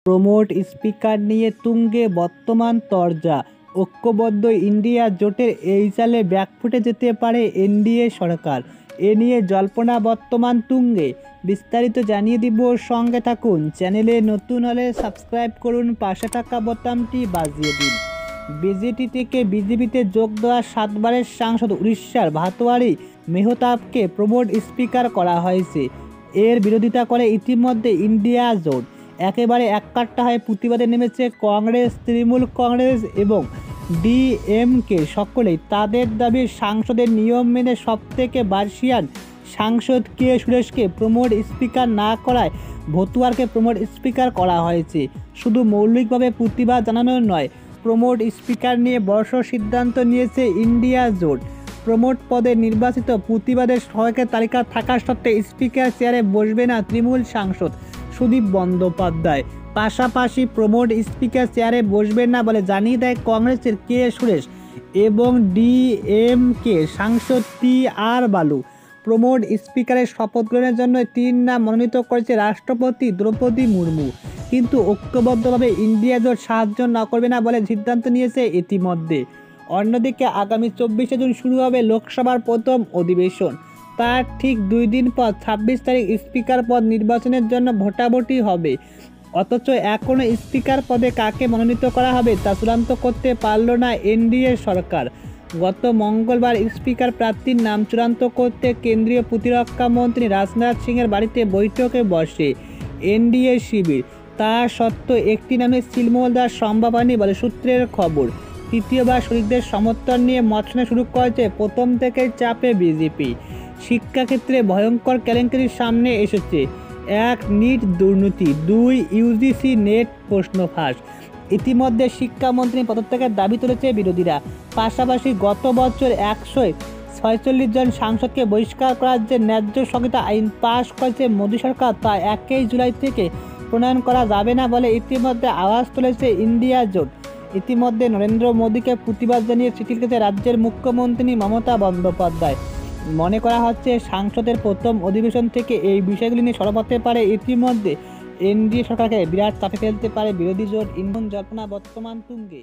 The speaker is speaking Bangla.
প্রমোট স্পিকার নিয়ে তুঙ্গে বর্তমান তরজা। ঐক্যবদ্ধ ইন্ডিয়া জোটের এই চালে ব্যাকফুটে যেতে পারে এনডিএ সরকার। এ নিয়ে জল্পনা বর্তমান তুঙ্গে। বিস্তারিত জানিয়ে দিব, সঙ্গে থাকুন। চ্যানেলে নতুন হলে সাবস্ক্রাইব করুন, পাশে থাকা বোতামটি বাজিয়ে দিন। বিজেপি থেকে বিজেপিতে যোগ দেওয়া 7 বারের সাংসদ উড়িষ্যার ভাতোয়ারি মেহতাবকে প্রমোট স্পিকার করা হয়েছে। এর বিরোধিতা করে ইতিমধ্যে ইন্ডিয়া জোট। একেবারে এককাট্টা হয়ে প্রতিবাদে নেমেছে কংগ্রেস, তৃণমূল কংগ্রেস এবং ডিএমকে। সকলেই তাদের দাবি সাংসদের নিয়ম মেনে সবথেকে বার্ষিয়ান সাংসদ কে সুরেশকে প্রমোট স্পিকার না করায় ভতুয়ারকে প্রমোট স্পিকার করা হয়েছে। শুধু মৌলিকভাবে প্রতিবাদ জানানো নয়, প্রমোট স্পিকার নিয়ে বড় সিদ্ধান্ত নিয়েছে ইন্ডিয়া জোট। প্রমোট পদে নির্বাচিত প্রতিবাদের সহায়কের তালিকা থাকা সত্ত্বে স্পিকার চেয়ারে বসবে না তৃণমূল সাংসদ সুদীপ বন্দ্যোপাধ্যায়। পাশাপাশি প্রমোট স্পিকার চেয়ারে বসবেন না বলে জানিয়ে দেয় কংগ্রেসের কে সুরেশ এবং ডিএমকে সাংসদ টি.আর. বালু। প্রমোট স্পিকারের শপথ গ্রহণের জন্য 3 নাম মনোনীত করেছে রাষ্ট্রপতি দ্রৌপদী মুর্মু, কিন্তু ঐক্যবদ্ধভাবে ইন্ডিয়া জোট সাহায্য না করবে না বলে সিদ্ধান্ত নিয়েছে ইতিমধ্যে। অন্যদিকে আগামী 24শে জুন শুরু হবে লোকসভার প্রথম অধিবেশন। তার ঠিক 2 দিন পর 26 তারিখ স্পিকার পদ নির্বাচনের জন্য ভোটাভুটি হবে। অথচ এখনও স্পিকার পদে কাকে মনোনীত করা হবে তা চূড়ান্ত করতে পারল না এনডিএ সরকার। গত মঙ্গলবার স্পিকার প্রার্থীর নাম চূড়ান্ত করতে কেন্দ্রীয় প্রতিরক্ষা মন্ত্রী রাজনাথ সিংয়ের বাড়িতে বৈঠকে বসে এনডিএ শিবির। তা সত্ত্বেও একটি নামে সিলমোহর দেওয়া সম্ভব হয়নি বলে সূত্রের খবর। তৃতীয়বার শরিকদের সমর্থন নিয়ে মত শোনা শুরু করেছে প্রথম থেকেই চাপে বিজেপি। শিক্ষাক্ষেত্রে ভয়ঙ্কর কেলেঙ্কারির সামনে এসেছে। 1. নিট দুর্নীতি, 2. ইউজিসি নেট প্রশ্ন ফাঁস। ইতিমধ্যে শিক্ষামন্ত্রী পদত্যাগের দাবি তুলেছে বিরোধীরা। পাশাপাশি গত বছর 146 জন সাংসদকে বহিষ্কার করার যে ন্যায্য সংহিতা আইন পাশ করেছে মোদী সরকার, তা 1 জুলাই থেকে প্রণয়ন করা যাবে না বলে ইতিমধ্যে আওয়াজ তুলেছে ইন্ডিয়া জোট। ইতিমধ্যে নরেন্দ্র মোদীকে প্রতিবাদ জানিয়ে চিঠি লিখেছে রাজ্যের মুখ্যমন্ত্রী মমতা বন্দ্যোপাধ্যায়। মনে করা হচ্ছে সংসদের প্রথম অধিবেশন থেকে এই বিষয়গুলি নিয়ে সরব হতে পারে। ইতিমধ্যে এনডিএ সরকারকে বিরাট চাপে ফেলতে পারে বিরোধী জোট। ইন্ধন জল্পনা বর্তমান তুঙ্গে।